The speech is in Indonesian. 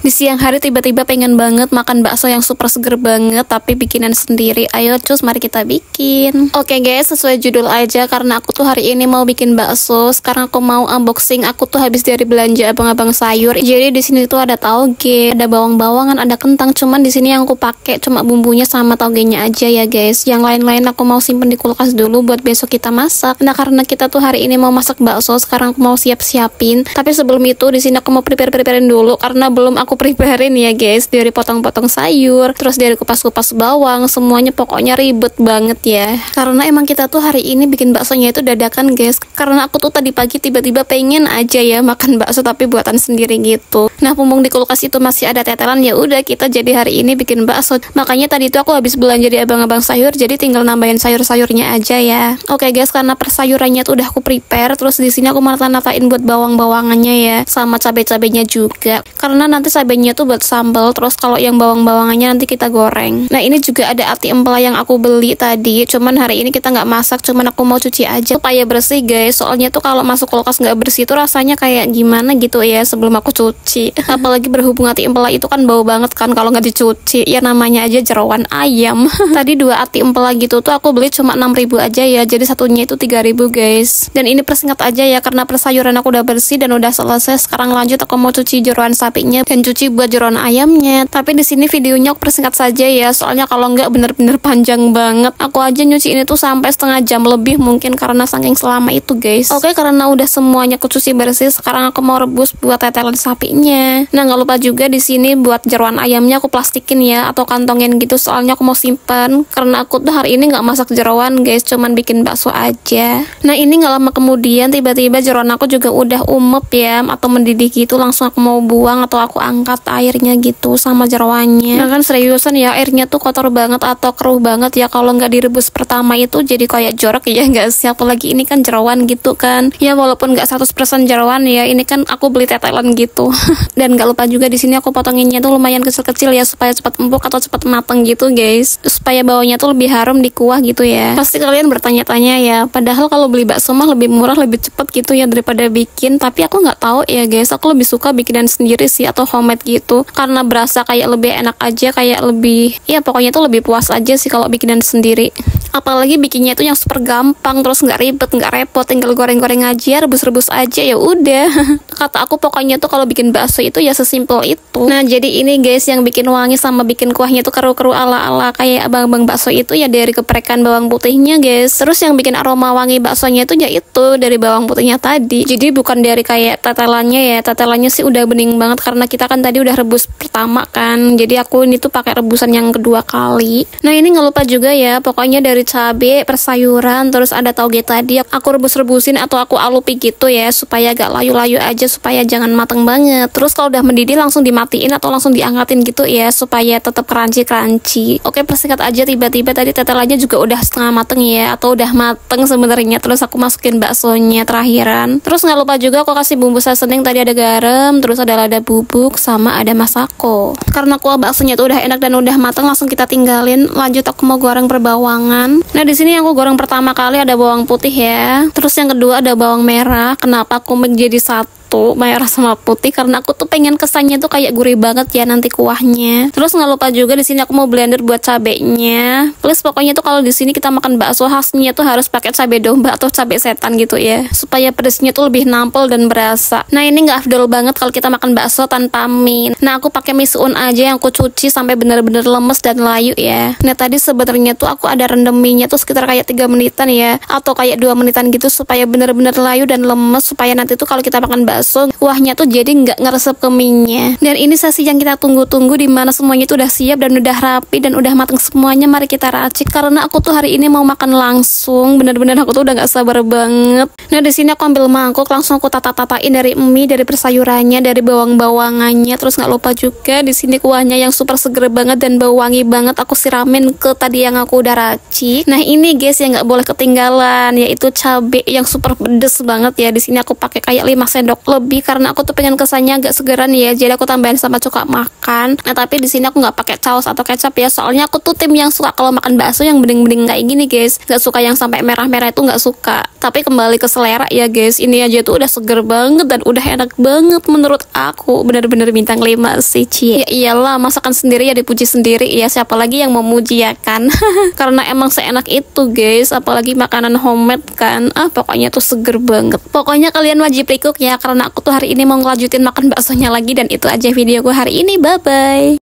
Di siang hari tiba-tiba pengen banget makan bakso yang super seger banget tapi bikinan sendiri. Ayo cus, mari kita bikin. Oke guys, sesuai judul aja karena aku tuh hari ini mau bikin bakso. Sekarang aku mau unboxing. Aku tuh habis dari belanja abang-abang sayur. Jadi di sini tuh ada tauge, ada bawang-bawangan, ada kentang. Cuman di sini yang aku pakai cuma bumbunya sama taugenya aja ya guys. Yang lain-lain aku mau simpen di kulkas dulu buat besok kita masak. Nah karena kita tuh hari ini mau masak bakso, sekarang aku mau siap-siapin. Tapi sebelum itu di sini aku mau preparein dulu karena belum aku preparein ya guys. Dari potong-potong sayur, terus dari kupas-kupas bawang, semuanya pokoknya ribet banget ya. Karena emang kita tuh hari ini bikin baksonya itu dadakan guys. Karena aku tuh tadi pagi tiba-tiba pengen aja ya makan bakso tapi buatan sendiri gitu. Nah mumpung di kulkas itu masih ada tetelan, ya udah kita jadi hari ini bikin bakso. Makanya tadi tuh aku habis belanja di abang-abang sayur, jadi tinggal nambahin sayur-sayurnya aja ya. Oke guys, karena persayurannya tuh udah aku prepare, terus di sini aku nata-natain buat bawang-bawangannya ya, sama cabai-cabainya juga. Karena nanti cabainya tuh buat sambal, terus kalau yang bawang-bawangannya nanti kita goreng. Nah ini juga ada ati empela yang aku beli tadi, cuman hari ini kita nggak masak, cuman aku mau cuci aja supaya bersih guys. Soalnya tuh kalau masuk kulkas nggak bersih tuh rasanya kayak gimana gitu ya sebelum aku cuci. Apalagi berhubung ati empela itu kan bau banget kan kalau nggak dicuci. Ya namanya aja jeroan ayam. Tadi 2 ati empela gitu tuh aku beli cuma 6.000 aja ya, jadi satunya itu 3.000 guys. Dan ini persingkat aja ya karena persayuran aku udah bersih dan udah selesai. Sekarang lanjut aku mau cuci jeroan sapinya dan cuci buat jeroan ayamnya. Tapi di sini videonya aku persingkat saja ya, soalnya kalau nggak bener-bener panjang banget. Aku aja nyuci ini tuh sampai setengah jam lebih mungkin karena saking selama itu guys. Oke, karena udah semuanya aku cuci bersih, sekarang aku mau rebus buat tetelan sapinya. Nah nggak lupa juga di sini buat jeroan ayamnya aku plastikin ya atau kantongin gitu, soalnya aku mau simpan karena aku tuh hari ini nggak masak jeroan guys, cuman bikin bakso aja. Nah ini nggak lama kemudian tiba-tiba jeroan aku juga udah umep ya atau mendidih gitu, langsung aku mau buang atau aku angkat airnya gitu sama jeroannya. Nah kan seriusan ya, airnya tuh kotor banget atau keruh banget ya kalau nggak direbus pertama itu, jadi kayak jorok ya nggak sih? Apalagi ini kan jeroan gitu kan ya, walaupun nggak 100% jeroan ya, ini kan aku beli tetelan gitu. Dan nggak lupa juga di sini aku potonginnya tuh lumayan kecil-kecil ya supaya cepat empuk atau cepat matang gitu guys, supaya baunya tuh lebih harum di kuah gitu ya. Pasti kalian bertanya-tanya ya, padahal kalau beli bakso mah lebih murah, lebih cepet gitu ya daripada bikin. Tapi aku nggak tahu ya guys, aku lebih suka bikinan sendiri sih atau homemade gitu karena berasa kayak lebih enak aja, kayak lebih ya pokoknya tuh lebih puas aja sih kalau bikinan sendiri. Apalagi bikinnya itu yang super gampang, terus nggak ribet, nggak repot, tinggal goreng-goreng aja, rebus-rebus aja ya udah. Kata aku pokoknya tuh kalau bikin bakso itu ya sesimpel itu. Nah jadi ini guys yang bikin wangi sama bikin kuahnya tuh keru-keru ala-ala kayak abang-abang bakso itu ya dari keprekan bawang putihnya guys. Terus yang bikin aroma wangi baksonya itu ya itu dari bawang putihnya tadi. Jadi bukan dari kayak tetelannya ya, tetelannya sih udah bening banget karena kita kan tadi udah rebus pertama kan. Jadi aku ini tuh pakai rebusan yang kedua kali. Nah ini nggak lupa juga ya, pokoknya dari cabai, persayuran, terus ada tauge tadi aku rebus-rebusin atau aku alupi gitu ya supaya agak layu-layu aja, supaya jangan mateng banget. Terus kalau udah mendidih langsung dimatiin atau langsung diangkatin gitu ya supaya tetap crunchy. Oke, persingkat aja, tiba-tiba tadi tetelannya juga udah setengah mateng ya, atau udah mateng sebenarnya. Terus aku masukin baksonya terakhiran. Terus nggak lupa juga aku kasih bumbu seasoning, tadi ada garam, terus ada lada bubuk sama ada masako. Karena kuah baksonya tuh udah enak dan udah mateng, langsung kita tinggalin. Lanjut aku mau goreng perbawangan. Nah di sini aku goreng pertama kali ada bawang putih ya. Terus yang kedua ada bawang merah. Kenapa aku menjadi satu merah sama putih? Karena aku tuh pengen kesannya tuh kayak gurih banget ya nanti kuahnya. Terus nggak lupa juga di sini aku mau blender buat cabenya. Plus pokoknya tuh kalau di sini kita makan bakso khasnya tuh harus pakai cabai domba atau cabai setan gitu ya, supaya pedesnya tuh lebih nampol dan berasa. Nah ini nggak afdol banget kalau kita makan bakso tanpa mie. Nah aku pakai mie suun aja yang aku cuci sampai bener-bener lemes dan layu ya. Nah tadi sebenarnya tuh aku ada rendam mie-nya tuh sekitar kayak 3 menitan ya, atau kayak 2 menitan gitu supaya bener-bener layu dan lemes, supaya nanti tuh kalau kita makan bakso kuahnya tuh jadi nggak ngeresep ke mie-nya. Dan ini sesi yang kita tunggu-tunggu, dimana semuanya tuh udah siap dan udah rapi dan udah mateng semuanya. Mari kita racik karena aku tuh hari ini mau makan langsung, bener-bener aku tuh udah nggak sabar banget. Nah di sini aku ambil mangkuk, langsung aku tata-tatain dari mie, dari persayurannya, dari bawang-bawangannya. Terus nggak lupa juga di sini kuahnya yang super seger banget dan bau wangi banget aku siramin ke tadi yang aku udah racik. Nah ini guys yang nggak boleh ketinggalan, yaitu cabai yang super pedes banget ya. Di sini aku pakai kayak 5 sendok lebih karena aku tuh pengen kesannya agak segeran ya, jadi aku tambahin sama cuka makan. Nah tapi di sini aku nggak pakai saus atau kecap ya, soalnya aku tuh tim yang suka kalau makan bakso yang bening-bening kayak gini guys, nggak suka yang sampai merah-merah, itu nggak suka. Tapi kembali ke selera ya guys, ini aja tuh udah seger banget dan udah enak banget menurut aku, bener-bener bintang 5 sih cie. Ya iyalah, masakan sendiri ya dipuji sendiri ya, siapa lagi yang mau muji ya kan. Karena emang seenak itu guys, apalagi makanan homemade kan, pokoknya tuh seger banget. Pokoknya kalian wajib ikut ya, karena aku tuh hari ini mau ngelanjutin makan baksonya lagi. Dan itu aja video gue hari ini, bye bye.